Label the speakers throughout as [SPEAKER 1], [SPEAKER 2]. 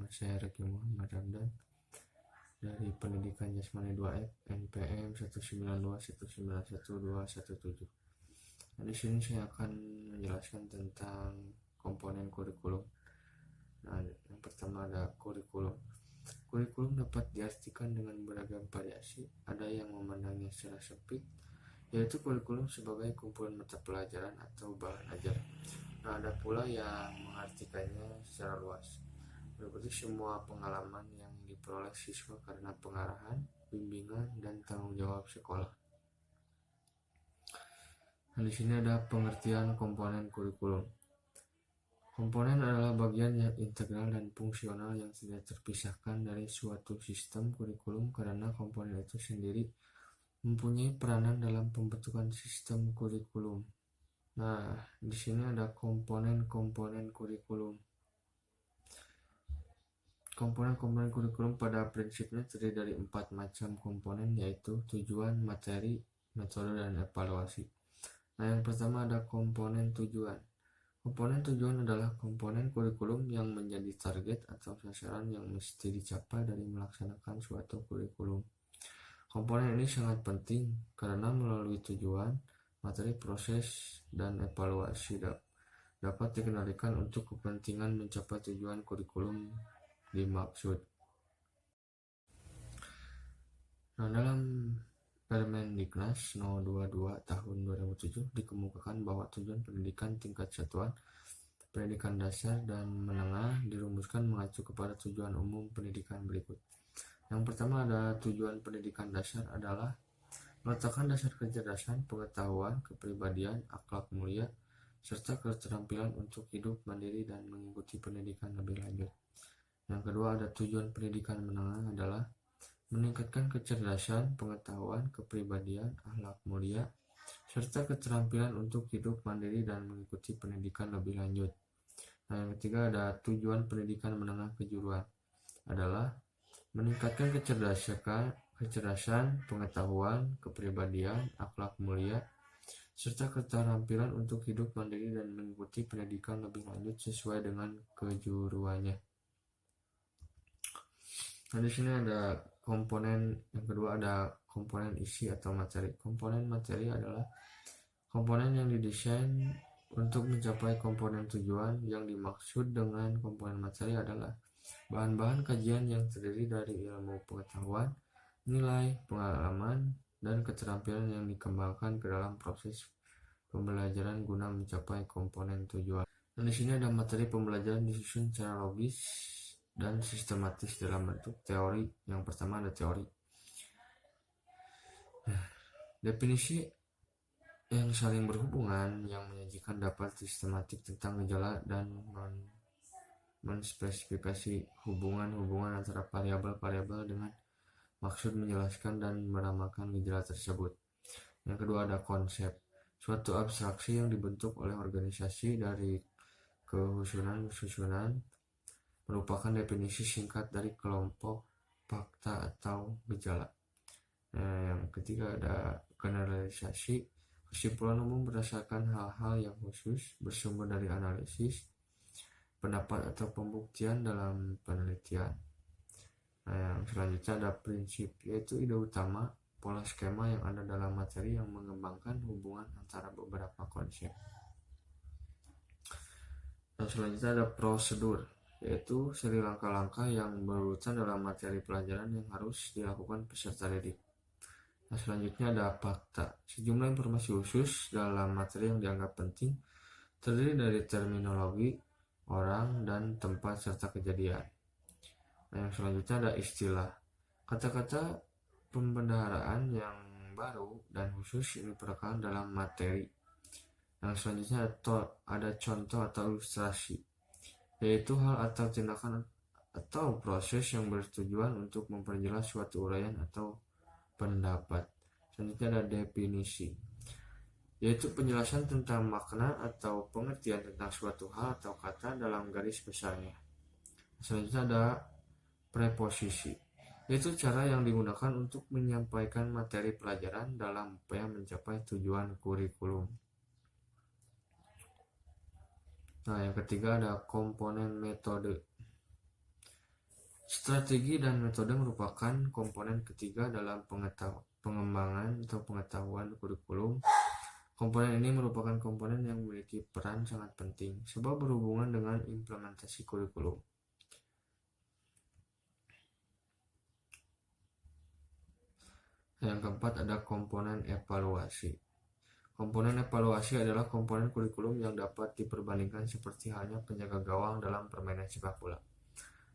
[SPEAKER 1] Saya Reki Muhammad Ramdan dari Pendidikan Jasmani 2F NPM 192191217. Nah, di sini saya akan menjelaskan tentang komponen kurikulum. Nah, yang pertama ada kurikulum. Kurikulum dapat diartikan dengan beragam variasi. Ada yang memandangnya secara sempit, yaitu kurikulum sebagai kumpulan mata pelajaran atau bahan ajar. Nah, ada pula yang mengartikannya secara luas, meliputi semua pengalaman yang diperoleh siswa karena pengarahan, bimbingan, dan tanggung jawab sekolah. Nah, di sini ada pengertian komponen kurikulum. Komponen adalah bagian yang integral dan fungsional yang tidak terpisahkan dari suatu sistem kurikulum karena komponen itu sendiri mempunyai peranan dalam pembentukan sistem kurikulum. Nah, di sini ada komponen-komponen kurikulum. Komponen-komponen kurikulum pada prinsipnya terdiri dari 4 macam komponen, yaitu tujuan, materi, metode, dan evaluasi. Nah, yang pertama ada komponen tujuan. Komponen tujuan adalah komponen kurikulum yang menjadi target atau sasaran yang mesti dicapai dari melaksanakan suatu kurikulum. Komponen ini sangat penting karena melalui tujuan, materi, proses, dan evaluasi dapat dikendalikan untuk kepentingan mencapai tujuan kurikulum dimaksud. Nah, dalam Permendiknas No. 22 tahun 2007 dikemukakan bahwa tujuan pendidikan tingkat satuan, pendidikan dasar, dan menengah dirumuskan mengacu kepada tujuan umum pendidikan berikut. Yang pertama ada tujuan pendidikan dasar adalah meletakkan dasar kecerdasan, pengetahuan, kepribadian, akhlak mulia, serta keterampilan untuk hidup mandiri dan mengikuti pendidikan lebih lanjut. Yang kedua ada tujuan pendidikan menengah adalah meningkatkan kecerdasan, pengetahuan, kepribadian, akhlak mulia, serta keterampilan untuk hidup mandiri dan mengikuti pendidikan lebih lanjut. Nah, yang ketiga ada tujuan pendidikan menengah kejuruan adalah meningkatkan kecerdasan, pengetahuan, kepribadian, akhlak mulia, serta keterampilan untuk hidup mandiri dan mengikuti pendidikan lebih lanjut sesuai dengan kejuruannya. Nah, di sini ada komponen yang kedua ada komponen isi atau materi. Komponen materi adalah komponen yang didesain untuk mencapai komponen tujuan. Yang dimaksud dengan komponen materi adalah bahan-bahan kajian yang terdiri dari ilmu pengetahuan, nilai, pengalaman, dan keterampilan yang dikembangkan ke dalam proses pembelajaran guna mencapai komponen tujuan. Dan di sini ada materi pembelajaran disusun secara logis dan sistematis dalam bentuk teori. Yang pertama ada teori. Definisi yang saling berhubungan yang menyajikan dapat sistematik tentang gejala dan menspesifikasi hubungan-hubungan antara variabel-variabel dengan maksud menjelaskan dan menamakan gejala tersebut. Yang kedua ada konsep. Suatu abstraksi yang dibentuk oleh organisasi dari kesusunan merupakan definisi singkat dari kelompok, fakta, atau gejala. Yang ketiga ada generalisasi. Kesimpulan umum berdasarkan hal-hal yang khusus bersumber dari analisis, pendapat atau pembuktian dalam penelitian. Nah, yang selanjutnya ada prinsip, yaitu ide utama, pola skema yang ada dalam materi yang mengembangkan hubungan antara beberapa konsep. Yang selanjutnya ada prosedur, yaitu seri langkah-langkah yang berurutan dalam materi pelajaran yang harus dilakukan peserta didik. Nah, selanjutnya ada fakta. Sejumlah informasi khusus dalam materi yang dianggap penting terdiri dari terminologi, orang, dan tempat serta kejadian. Nah, yang selanjutnya ada istilah. Kata-kata pembendaharaan yang baru dan khusus yang diperkenalkan dalam materi. Yang selanjutnya ada contoh atau ilustrasi, yaitu hal atau tindakan atau proses yang bertujuan untuk memperjelas suatu uraian atau pendapat. Selanjutnya ada definisi, yaitu penjelasan tentang makna atau pengertian tentang suatu hal atau kata dalam garis besarnya. Selanjutnya ada preposisi, yaitu cara yang digunakan untuk menyampaikan materi pelajaran dalam upaya mencapai tujuan kurikulum. Nah, yang ketiga ada komponen metode. Strategi dan metode merupakan komponen ketiga dalam pengembangan atau pengetahuan kurikulum. Komponen ini merupakan komponen yang memiliki peran sangat penting sebab berhubungan dengan implementasi kurikulum. Yang keempat ada komponen evaluasi. Komponen evaluasi adalah komponen kurikulum yang dapat diperbandingkan seperti halnya penjaga gawang dalam permainan sepak bola.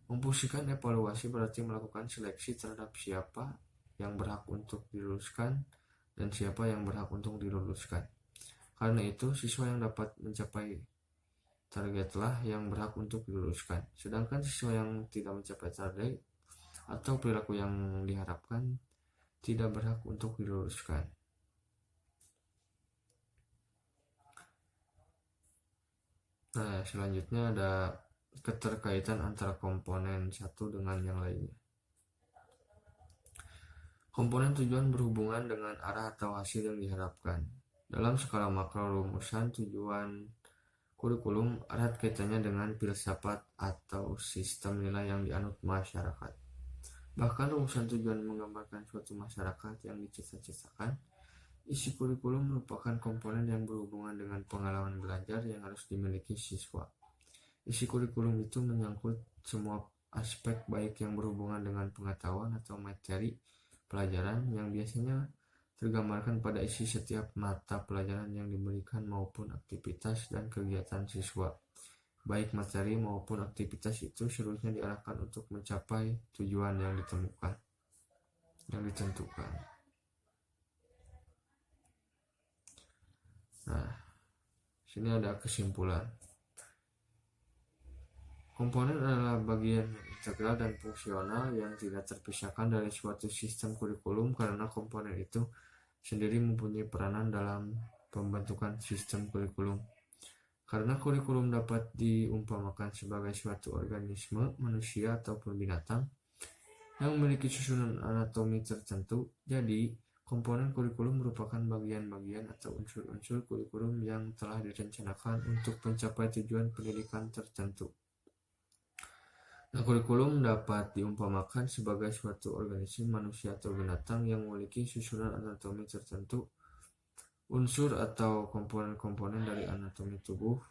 [SPEAKER 1] Memfungsikan evaluasi berarti melakukan seleksi terhadap siapa yang berhak untuk diluluskan dan siapa yang berhak untuk diluluskan. Karena itu, siswa yang dapat mencapai targetlah yang berhak untuk diluluskan. Sedangkan siswa yang tidak mencapai target atau perilaku yang diharapkan tidak berhak untuk diluluskan. Nah, selanjutnya ada keterkaitan antara komponen satu dengan yang lainnya. Komponen tujuan berhubungan dengan arah atau hasil yang diharapkan. Dalam skala makro, rumusan tujuan kurikulum erat kaitannya dengan filsafat atau sistem nilai yang dianut masyarakat. Bahkan rumusan tujuan menggambarkan suatu masyarakat yang dicita-citakan. Isi kurikulum merupakan komponen yang berhubungan dengan pengalaman belajar yang harus dimiliki siswa. Isi kurikulum itu menyangkut semua aspek baik yang berhubungan dengan pengetahuan atau materi pelajaran yang biasanya tergambarkan pada isi setiap mata pelajaran yang diberikan maupun aktivitas dan kegiatan siswa. Baik materi maupun aktivitas itu seluruhnya diarahkan untuk mencapai tujuan yang ditentukan. Nah, sini ada kesimpulan. Komponen adalah bagian integral dan fungsional yang tidak terpisahkan dari suatu sistem kurikulum karena komponen itu sendiri mempunyai peranan dalam pembentukan sistem kurikulum. Karena kurikulum dapat diumpamakan sebagai suatu organisme, manusia ataupun binatang yang memiliki susunan anatomi tertentu, jadi komponen kurikulum merupakan bagian-bagian atau unsur-unsur kurikulum yang telah direncanakan untuk mencapai tujuan pendidikan tertentu. Nah, kurikulum dapat diumpamakan sebagai suatu organisme manusia atau binatang yang memiliki susunan anatomi tertentu, unsur atau komponen-komponen dari anatomi tubuh.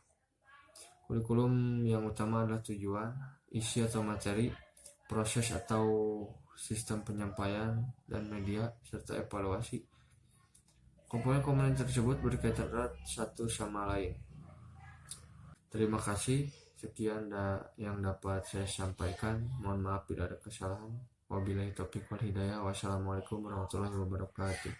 [SPEAKER 1] Kurikulum yang utama adalah tujuan, isi atau materi, proses atau sistem penyampaian, dan media, serta evaluasi. Komponen-komponen tersebut berkaitan erat satu sama lain. Terima kasih. Sekian yang dapat saya sampaikan. Mohon maaf bila ada kesalahan. Wabillahi taufiq wal hidayah. Wassalamualaikum warahmatullahi wabarakatuh.